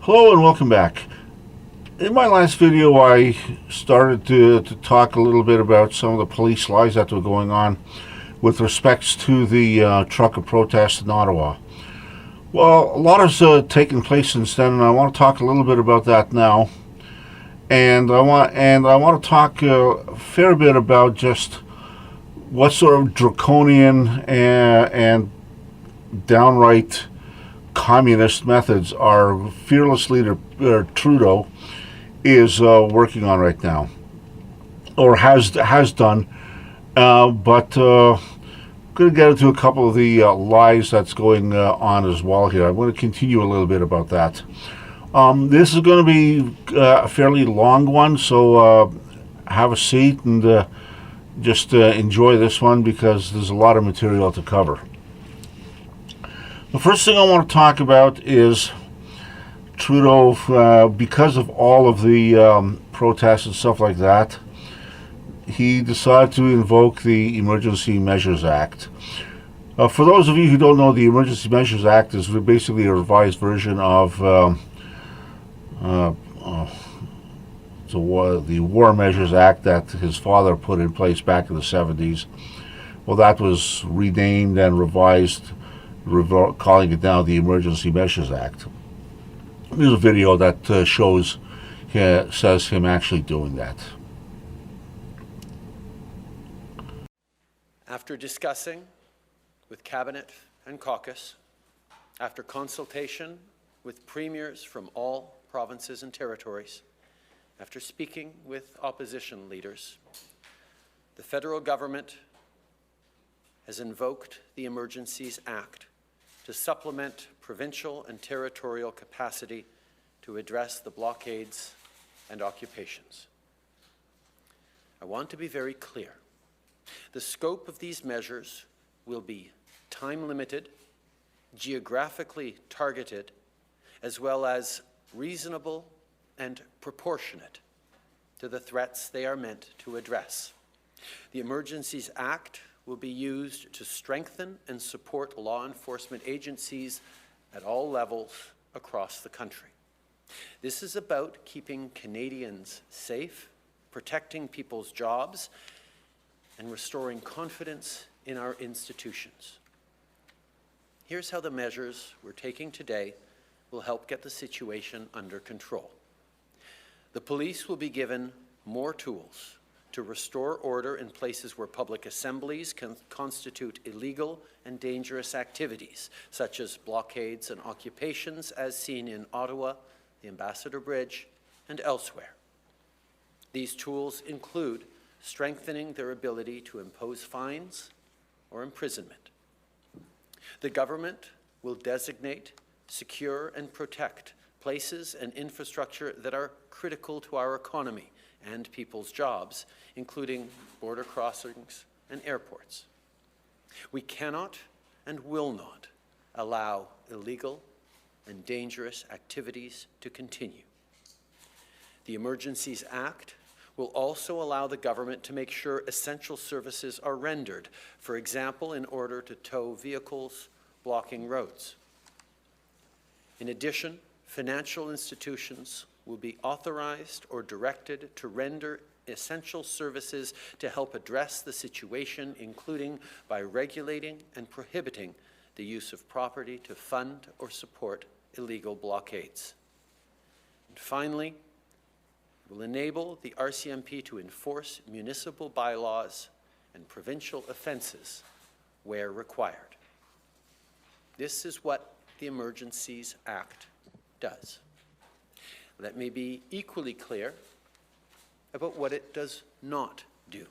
Hello and welcome back. In my last video, I started to talk a little bit about some of the police lies that were going on with respects to the trucker protest in Ottawa. Well, a lot has taken place since then, and I want to talk a little bit about that now. And I want to talk a fair bit about just what sort of draconian and downright communist methods our fearless leader Trudeau is working on right now, or has done. But I'm going to get into a couple of the lies that's going on as well here. I'm going to continue a little bit about that. This is going to be a fairly long one, so have a seat and just enjoy this one because there's a lot of material to cover. The first thing I want to talk about is Trudeau, because of all of the protests and stuff like that, he decided to invoke the Emergency Measures Act. For those of you who don't know, the Emergency Measures Act is basically a revised version of the War Measures Act that his father put in place back in the 70s. Well, that was renamed and revised, calling it now the Emergency Measures Act. There's a video that says him actually doing that. After discussing with Cabinet and Caucus, after consultation with premiers from all provinces and territories, after speaking with opposition leaders, the federal government has invoked the Emergencies Act to supplement provincial and territorial capacity to address the blockades and occupations. I want to be very clear. The scope of these measures will be time-limited, geographically targeted, as well as reasonable and proportionate to the threats they are meant to address. The Emergencies Act will be used to strengthen and support law enforcement agencies at all levels across the country. This is about keeping Canadians safe, protecting people's jobs, and restoring confidence in our institutions. Here's how the measures we're taking today will help get the situation under control. The police will be given more tools to restore order in places where public assemblies can constitute illegal and dangerous activities, such as blockades and occupations as seen in Ottawa, the Ambassador Bridge, and elsewhere. These tools include strengthening their ability to impose fines or imprisonment. The government will designate, secure, and protect places and infrastructure that are critical to our economy and people's jobs, including border crossings and airports. We cannot and will not allow illegal and dangerous activities to continue. The Emergencies Act will also allow the government to make sure essential services are rendered, for example, in order to tow vehicles blocking roads. In addition, financial institutions will be authorized or directed to render essential services to help address the situation, including by regulating and prohibiting the use of property to fund or support illegal blockades. And finally, it will enable the RCMP to enforce municipal bylaws and provincial offences where required. This is what the Emergencies Act does. Let me be equally clear about what it does not do.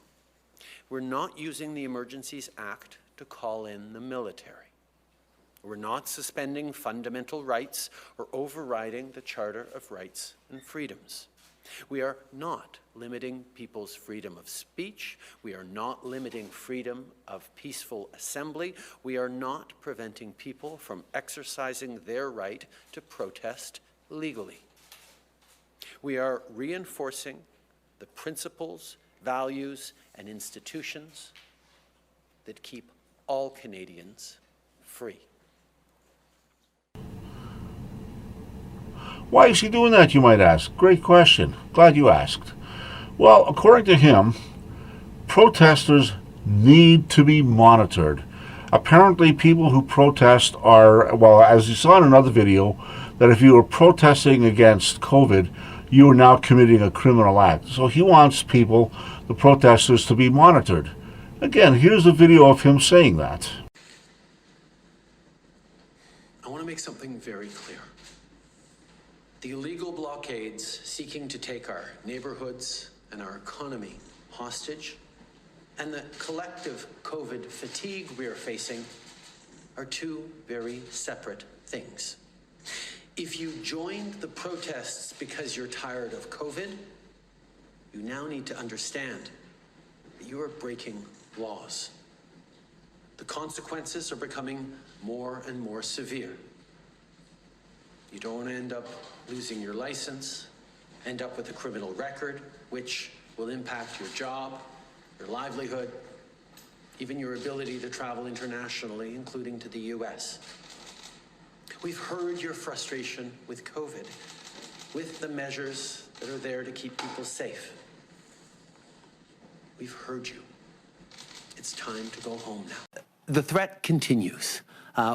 We're not using the Emergencies Act to call in the military. We're not suspending fundamental rights or overriding the Charter of Rights and Freedoms. We are not limiting people's freedom of speech. We are not limiting freedom of peaceful assembly. We are not preventing people from exercising their right to protest legally. We are reinforcing the principles, values, and institutions that keep all Canadians free. Why is he doing that, you might ask? Great question. Glad you asked. Well, according to him, protesters need to be monitored. Apparently, people who protest are, well, as you saw in another video, that if you were protesting against COVID, you are now committing a criminal act. So he wants people, the protesters, to be monitored. Again, here's a video of him saying that. I want to make something very clear. The illegal blockades seeking to take our neighborhoods and our economy hostage, and the collective COVID fatigue we are facing, are two very separate things. If you joined the protests because you're tired of COVID, you now need to understand that you are breaking laws. The consequences are becoming more and more severe. You don't want to end up losing your license, end up with a criminal record, which will impact your job, your livelihood, even your ability to travel internationally, including to the US. We've heard your frustration with COVID, with the measures that are there to keep people safe. We've heard you. It's time to go home now. The threat continues.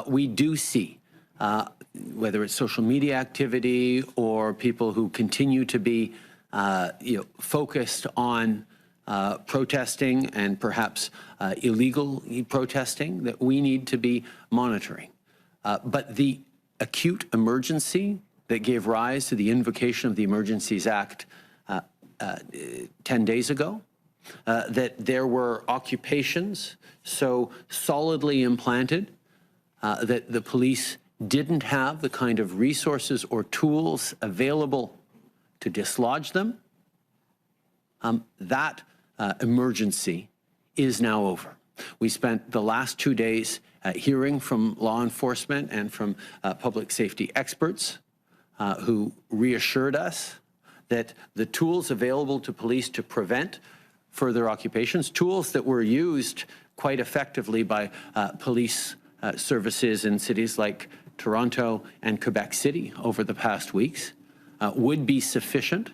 We do see, whether it's social media activity or people who continue to be focused on protesting and perhaps illegal protesting, that we need to be monitoring. But the acute emergency that gave rise to the invocation of the Emergencies Act 10 days ago, that there were occupations so solidly implanted that the police didn't have the kind of resources or tools available to dislodge them, that emergency is now over. We spent the last 2 days hearing from law enforcement and from public safety experts who reassured us that the tools available to police to prevent further occupations, tools that were used quite effectively by police services in cities like Toronto and Quebec City over the past weeks, would be sufficient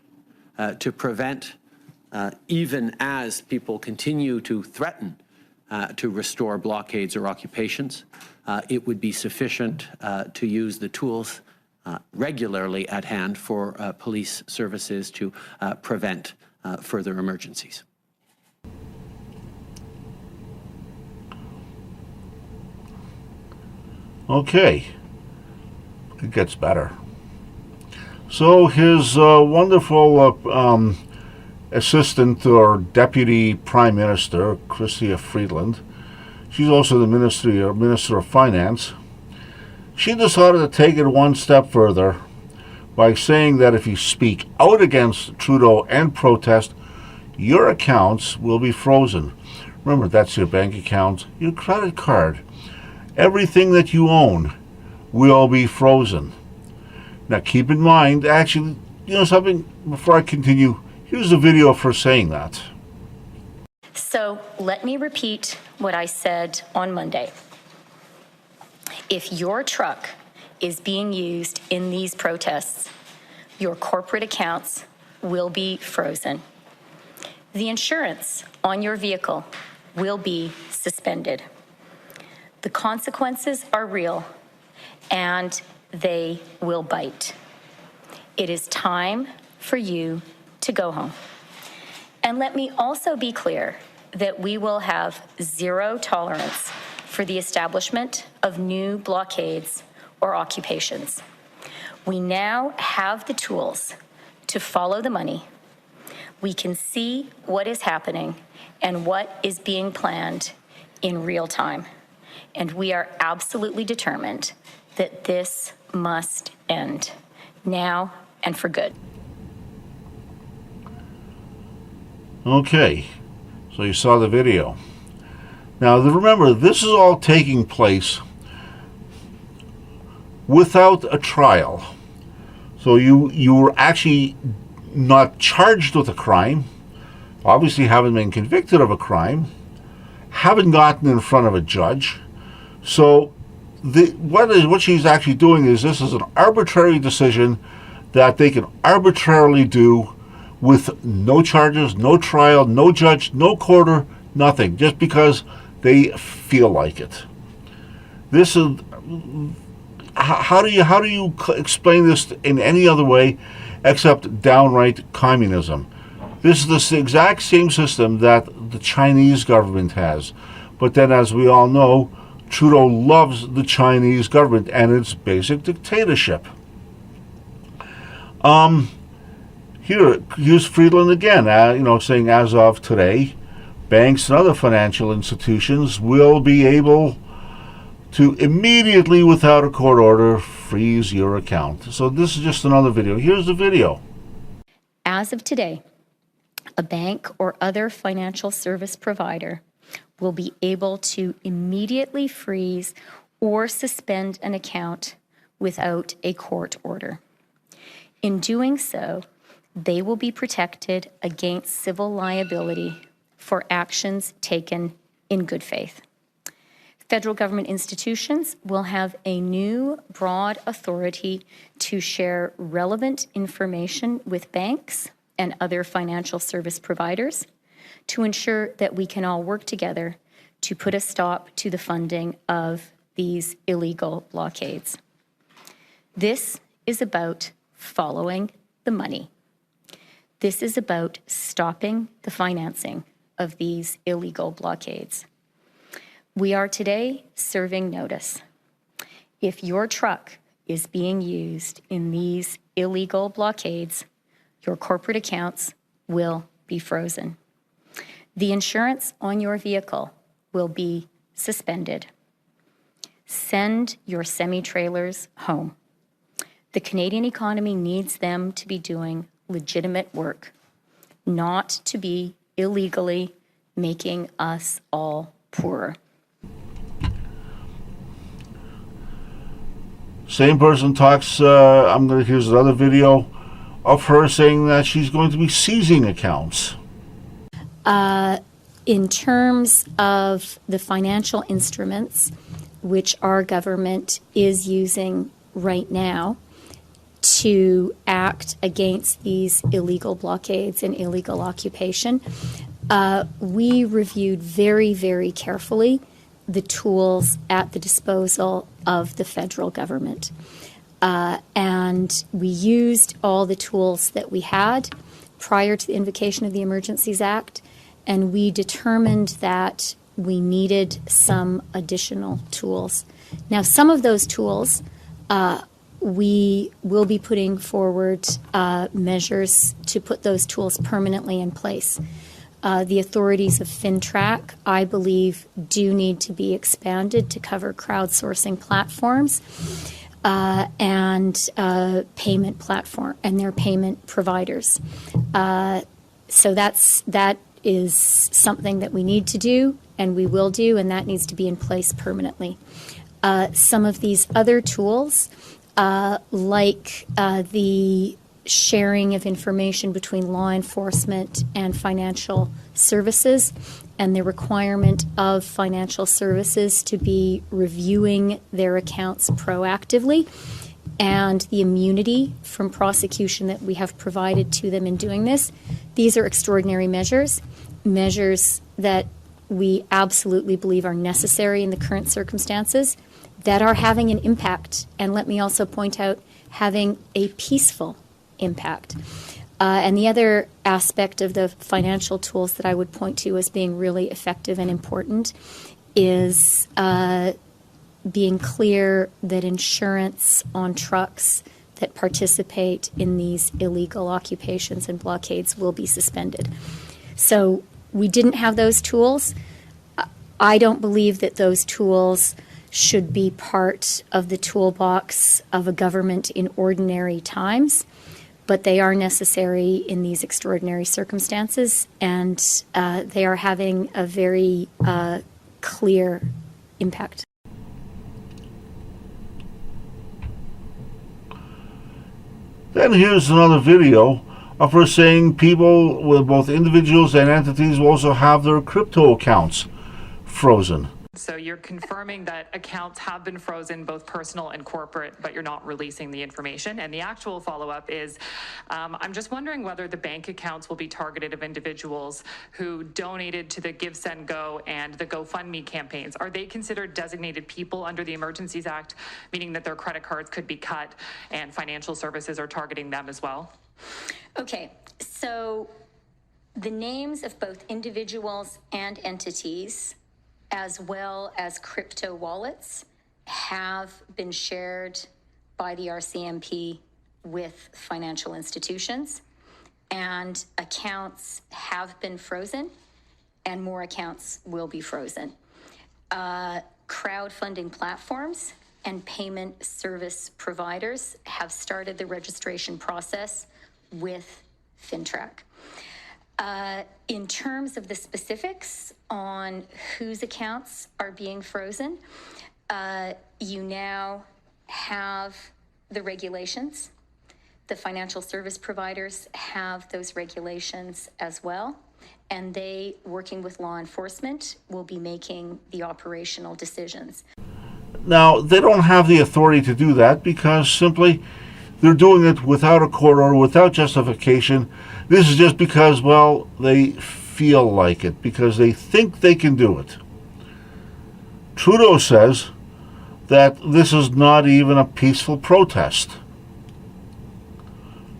to prevent, even as people continue to threaten to restore blockades or occupations, it would be sufficient to use the tools regularly at hand for police services to prevent further emergencies. Okay, it gets better. So his wonderful assistant or deputy prime minister, Chrystia Freeland, she's also the minister of finance, she decided to take it one step further by saying that if you speak out against Trudeau and protest, your accounts will be frozen. Remember, that's your bank account, your credit card. Everything that you own will be frozen. Now keep in mind, actually, you know something, before I continue, here's a video for saying that. So let me repeat what I said on Monday. If your truck is being used in these protests, your corporate accounts will be frozen. The insurance on your vehicle will be suspended. The consequences are real, and they will bite. It is time for you to go home. And let me also be clear that we will have zero tolerance for the establishment of new blockades or occupations. We now have the tools to follow the money. We can see what is happening and what is being planned in real time. And we are absolutely determined that this must end now and for good. Okay, so you saw the video. Now remember, this is all taking place without a trial. So you were actually not charged with a crime, obviously haven't been convicted of a crime, haven't gotten in front of a judge. So what she's actually doing is, this is an arbitrary decision that they can arbitrarily do with no charges, no trial, no judge, no quarter, nothing, just because they feel like it. This is how do you explain this in any other way except downright communism? This is the exact same system that the Chinese government has. But then, as we all know, Trudeau loves the Chinese government and its basic dictatorship. Here's Friedland again, saying as of today, banks and other financial institutions will be able to immediately, without a court order, freeze your account. So this is just another video. Here's the video. As of today, a bank or other financial service provider will be able to immediately freeze or suspend an account without a court order. In doing so, they will be protected against civil liability for actions taken in good faith. Federal government institutions will have a new broad authority to share relevant information with banks and other financial service providers to ensure that we can all work together to put a stop to the funding of these illegal blockades. This is about following the money. This is about stopping the financing of these illegal blockades. We are today serving notice. If your truck is being used in these illegal blockades, your corporate accounts will be frozen. The insurance on your vehicle will be suspended. Send your semi-trailers home. The Canadian economy needs them to be doing legitimate work, not to be illegally making us all poorer. Same person talks, here's another video of her saying that she's going to be seizing accounts. In terms of the financial instruments which our government is using right now to act against these illegal blockades and illegal occupation, we reviewed very, very carefully the tools at the disposal of the federal government. And we used all the tools that we had prior to the invocation of the Emergencies Act, and we determined that we needed some additional tools. Now, some of those tools, we will be putting forward measures to put those tools permanently in place. The authorities of FinTrack, I believe, do need to be expanded to cover crowdsourcing platforms and payment platform and their payment providers. So that is something that we need to do and we will do, and that needs to be in place permanently. Some of these other tools, like the sharing of information between law enforcement and financial services, and the requirement of financial services to be reviewing their accounts proactively, and the immunity from prosecution that we have provided to them in doing this. These are extraordinary measures that we absolutely believe are necessary in the current circumstances, that are having an impact, and let me also point out, having a peaceful impact. And the other aspect of the financial tools that I would point to as being really effective and important is being clear that insurance on trucks that participate in these illegal occupations and blockades will be suspended. So we didn't have those tools. I don't believe that those tools should be part of the toolbox of a government in ordinary times, but they are necessary in these extraordinary circumstances, and they are having a very clear impact. Then here's another video of her saying people, with both individuals and entities, will also have their crypto accounts frozen. So you're confirming that accounts have been frozen, both personal and corporate, but you're not releasing the information. And the actual follow-up is, I'm just wondering whether the bank accounts will be targeted of individuals who donated to the Give, Send, Go and the GoFundMe campaigns. Are they considered designated people under the Emergencies Act, meaning that their credit cards could be cut and financial services are targeting them as well? Okay, so the names of both individuals and entities, as well as crypto wallets, have been shared by the RCMP with financial institutions, and accounts have been frozen, and more accounts will be frozen. Crowdfunding platforms and payment service providers have started the registration process with FinTrack. In terms of the specifics on whose accounts are being frozen, you now have the regulations. The financial service providers have those regulations as well, and they, working with law enforcement, will be making the operational decisions. Now, they don't have the authority to do that because simply they're doing it without a court order, without justification. This is just because, well, they feel like it, because they think they can do it. Trudeau says that this is not even a peaceful protest.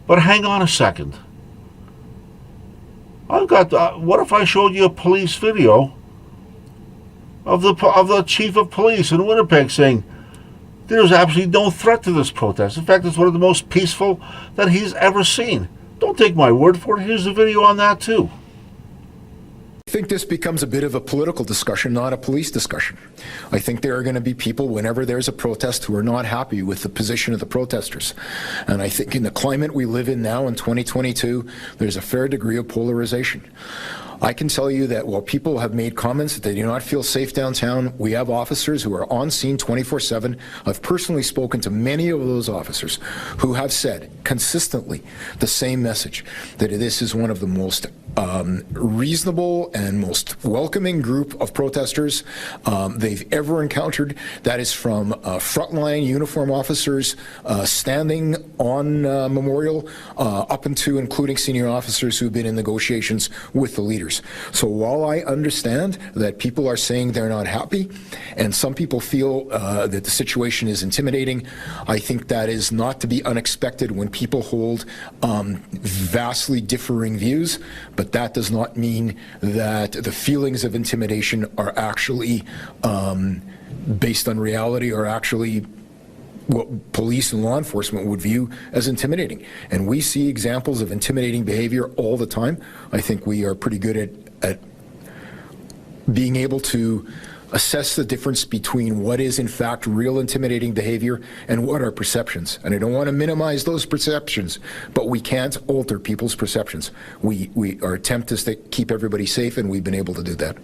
But hang on a second. I've got. What if I showed you a police video of the chief of police in Winnipeg saying there's absolutely no threat to this protest? In fact, it's one of the most peaceful that he's ever seen. Don't take my word for it. Here's a video on that too. I think this becomes a bit of a political discussion, not a police discussion. I think there are going to be people, whenever there's a protest, who are not happy with the position of the protesters. And I think in the climate we live in now in 2022, there's a fair degree of polarization. I can tell you that while people have made comments that they do not feel safe downtown, we have officers who are on scene 24/7. I've personally spoken to many of those officers who have said consistently the same message, that this is one of the most reasonable and most welcoming group of protesters they've ever encountered. That is from frontline uniform officers standing on Memorial up into including senior officers who've been in negotiations with the leaders. So while I understand that people are saying they're not happy and some people feel that the situation is intimidating, I think that is not to be unexpected when people hold vastly differing views, but that does not mean that the feelings of intimidation are actually based on reality or actually what police and law enforcement would view as intimidating. And we see examples of intimidating behavior all the time. I think we are pretty good at being able to assess the difference between what is in fact real intimidating behavior and what are perceptions. And I don't want to minimize those perceptions, but we can't alter people's perceptions. Our attempt is to keep everybody safe, and we've been able to do that.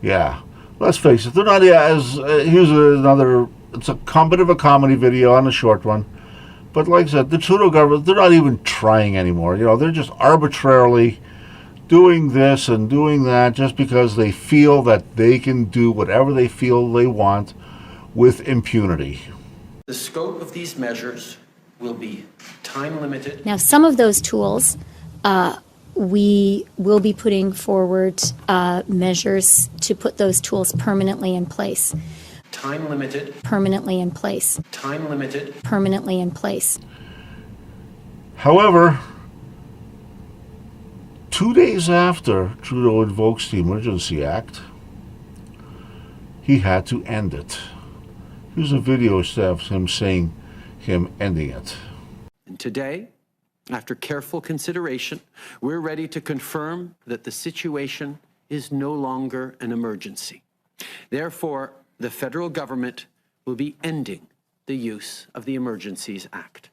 Yeah. Let's face it, they're not as. Here's another. It's a bit of a comedy video on a short one. But like I said, the Trudeau government, they're not even trying anymore. You know, they're just arbitrarily doing this and doing that just because they feel that they can do whatever they feel they want with impunity. The scope of these measures will be time limited. Now, some of those tools, we will be putting forward measures to put those tools permanently in place. Time limited. Permanently in place. Time limited. Permanently in place. However, 2 days after Trudeau invokes the Emergency Act, he had to end it. Here's a video of him ending it. And today, after careful consideration, we're ready to confirm that the situation is no longer an emergency. Therefore, the federal government will be ending the use of the Emergencies Act.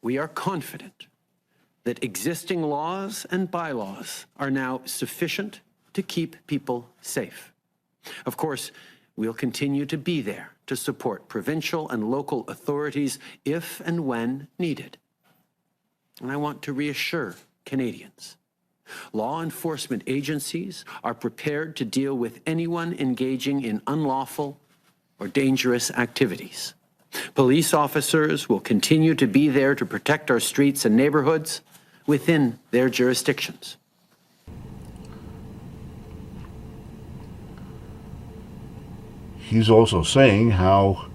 We are confident that existing laws and bylaws are now sufficient to keep people safe. Of course, we'll continue to be there to support provincial and local authorities if and when needed. And I want to reassure Canadians Law enforcement agencies are prepared to deal with anyone engaging in unlawful or dangerous activities. Police officers will continue to be there to protect our streets and neighborhoods within their jurisdictions. He's also saying how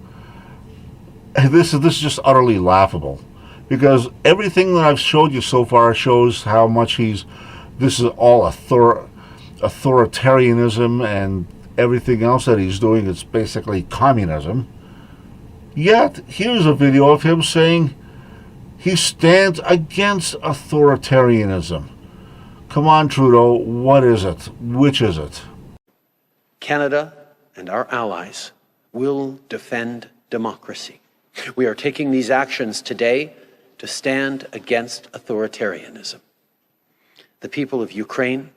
this is just utterly laughable, because everything that I've showed you so far shows how much this is all authoritarianism, and everything else that he's doing is basically communism. Yet, here's a video of him saying he stands against authoritarianism. Come on, Trudeau, what is it? Which is it? Canada and our allies will defend democracy. We are taking these actions today to stand against authoritarianism. The people of Ukraine,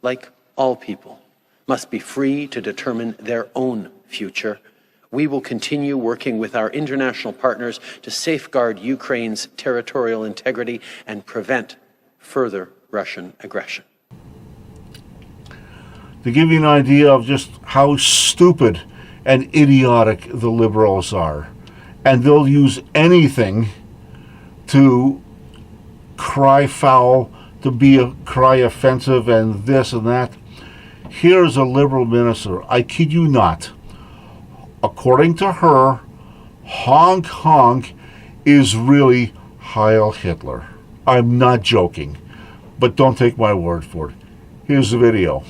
like all people, must be free to determine their own future. We will continue working with our international partners to safeguard Ukraine's territorial integrity and prevent further Russian aggression. To give you an idea of just how stupid and idiotic the Liberals are, and they'll use anything to cry foul, to cry offensive, and this and that. Here's a Liberal minister, I kid you not. According to her, Hong Kong is really Heil Hitler. I'm not joking, but don't take my word for it. Here's the video.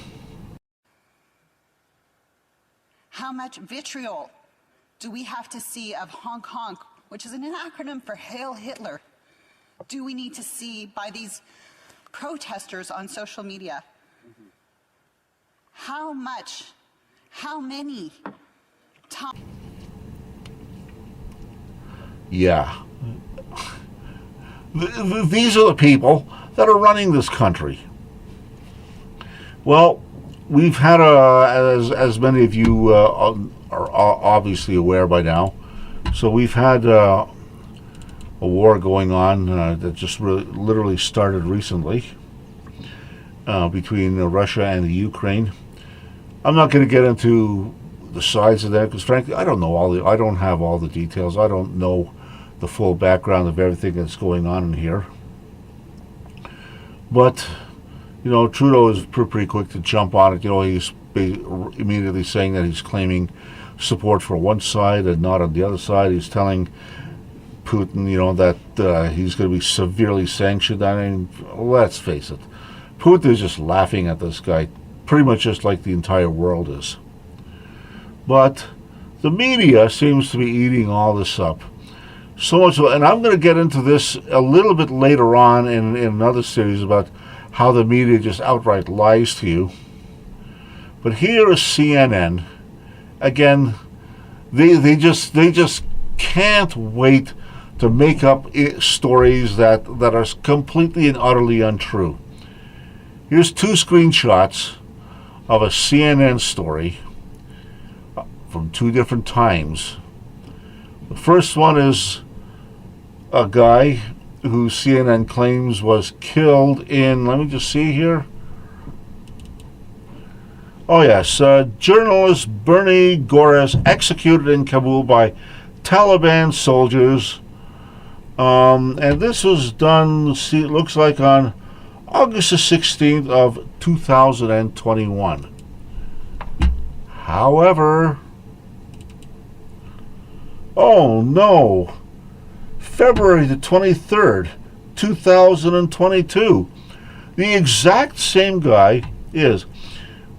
How much vitriol do we have to see of Hong Kong, which is an acronym for Hail Hitler, do we need to see by these protesters on social media? How many times? Yeah. These are the people that are running this country. Well, we've had, as many of you are obviously aware by now, so we've had a war going on that just literally started recently between Russia and the Ukraine. I'm not going to get into the sides of that because, frankly, I don't have all the details. I don't know the full background of everything that's going on in here. But Trudeau is pretty quick to jump on it. He's immediately saying that he's claiming support for one side and not on the other side. He's telling Putin, that he's going to be severely sanctioned. I mean, let's face it, Putin is just laughing at this guy, pretty much just like the entire world is. But the media seems to be eating all this up. So much so, and I'm going to get into this a little bit later on in another series about how the media just outright lies to you. But here is CNN. Again, they just can't wait to make up stories that are completely and utterly untrue. Here's two screenshots of a CNN story from two different times. The first one is a guy who CNN claims was killed in, let me just see here. Oh yes, journalist Bernie Gores executed in Kabul by Taliban soldiers. And this was done, it looks like on August the 16th of 2021. However, oh no, February the 23rd, 2022. The exact same guy is.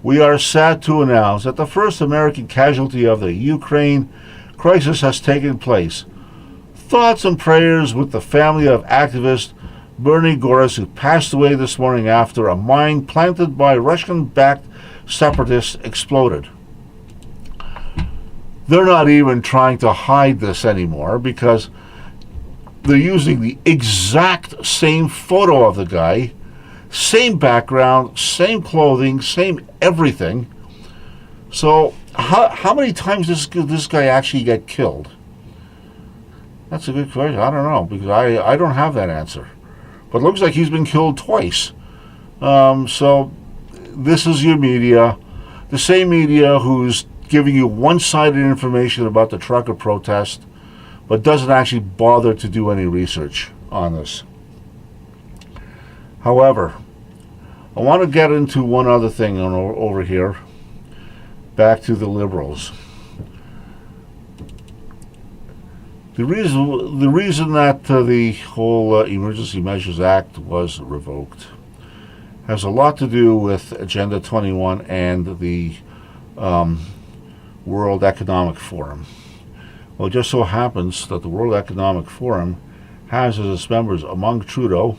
We are sad to announce that the first American casualty of the Ukraine crisis has taken place. Thoughts and prayers with the family of activist Bernie Gores, who passed away this morning after a mine planted by Russian-backed separatists exploded. They're not even trying to hide this anymore because they're using the exact same photo of the guy, same background, same clothing, same everything. So how many times does this guy actually get killed? That's a good question. I don't know, because I don't have that answer. But it looks like he's been killed twice. So this is your media, the same media who's giving you one-sided information about the trucker protest, but doesn't actually bother to do any research on this. However, I want to get into one other thing over here, back to the Liberals. The reason that the whole Emergency Measures Act was revoked has a lot to do with Agenda 21 and the World Economic Forum. Well, it just so happens that the World Economic Forum has as its members, among Trudeau,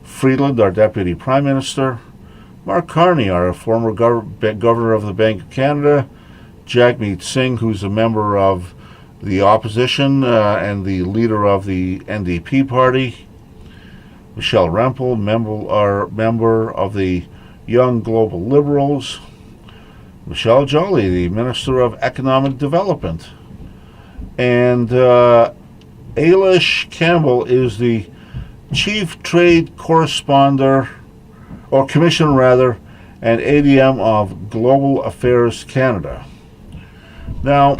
Freeland, our Deputy Prime Minister, Mark Carney, our former Governor of the Bank of Canada, Jagmeet Singh, who's a member of the opposition and the leader of the NDP party, Michelle Rempel, member of the Young Global Liberals, Michelle Jolly, the Minister of Economic Development, and Ailish Campbell is the Chief Trade Correspondent, or Commissioner rather, and ADM of Global Affairs Canada. Now,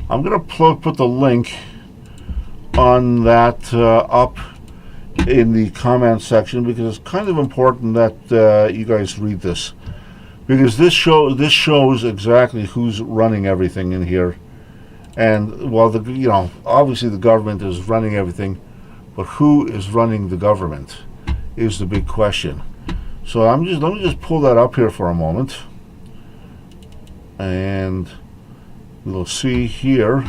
I'm going to put the link on that up in the comment section, because it's kind of important that you guys read this, because this shows exactly who's running everything in here. And while obviously the government is running everything, but who is running the government is the big question. So let me just pull that up here for a moment, and we'll see here.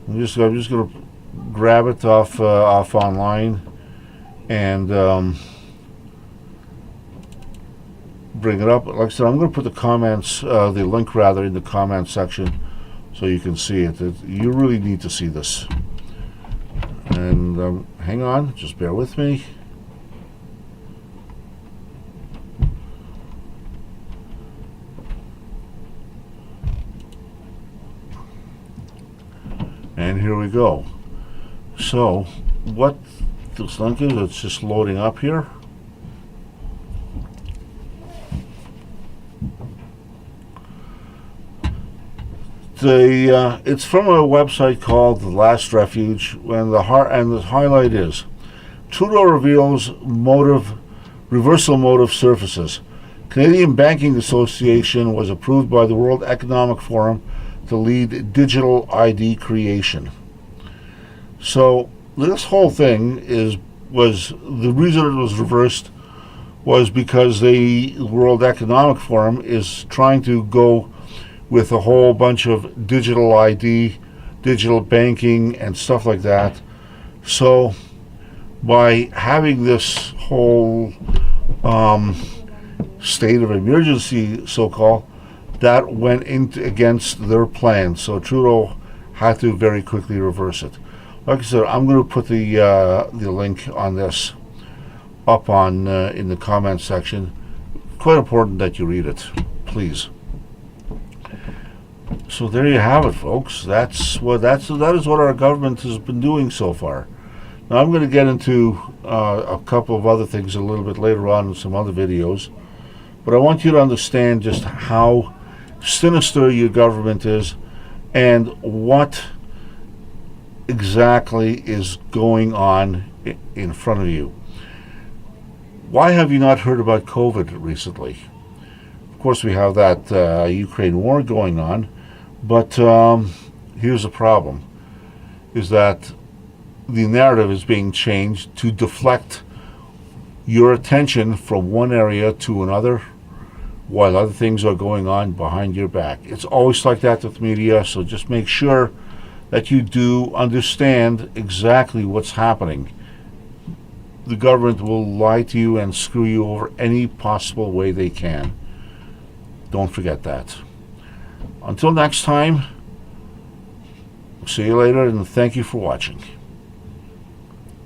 I'm just going to grab it off online and bring it up. Like I said, I'm going to put the comments, the link rather, in the comment section so you can see it. You really need to see this. And hang on, just bear with me. And here we go. So, what this link is, it's just loading up here. It's from a website called The Last Refuge, and the highlight is Trudeau reveals reversal motive surfaces. Canadian Banking Association was approved by the World Economic Forum to lead digital ID creation. So this whole thing was the reason it was reversed was because the World Economic Forum is trying to go with a whole bunch of digital ID, digital banking, and stuff like that. So by having this whole state of emergency, so-called, that went against their plan. So Trudeau had to very quickly reverse it. Like I said, I'm going to put the link on this up on in the comment section. Quite important that you read it, please. So there you have it, folks. That is what our government has been doing so far. Now I'm going to get into a couple of other things a little bit later on in some other videos, but I want you to understand just how sinister your government is and what exactly is going on in front of you. Why have you not heard about COVID recently? Of course, we have that Ukraine war going on, but here's the problem, is that the narrative is being changed to deflect your attention from one area to another while other things are going on behind your back. It's always like that with media, so just make sure that you do understand exactly what's happening. The government will lie to you and screw you over any possible way they can. Don't forget that. Until next time, see you later, and thank you for watching.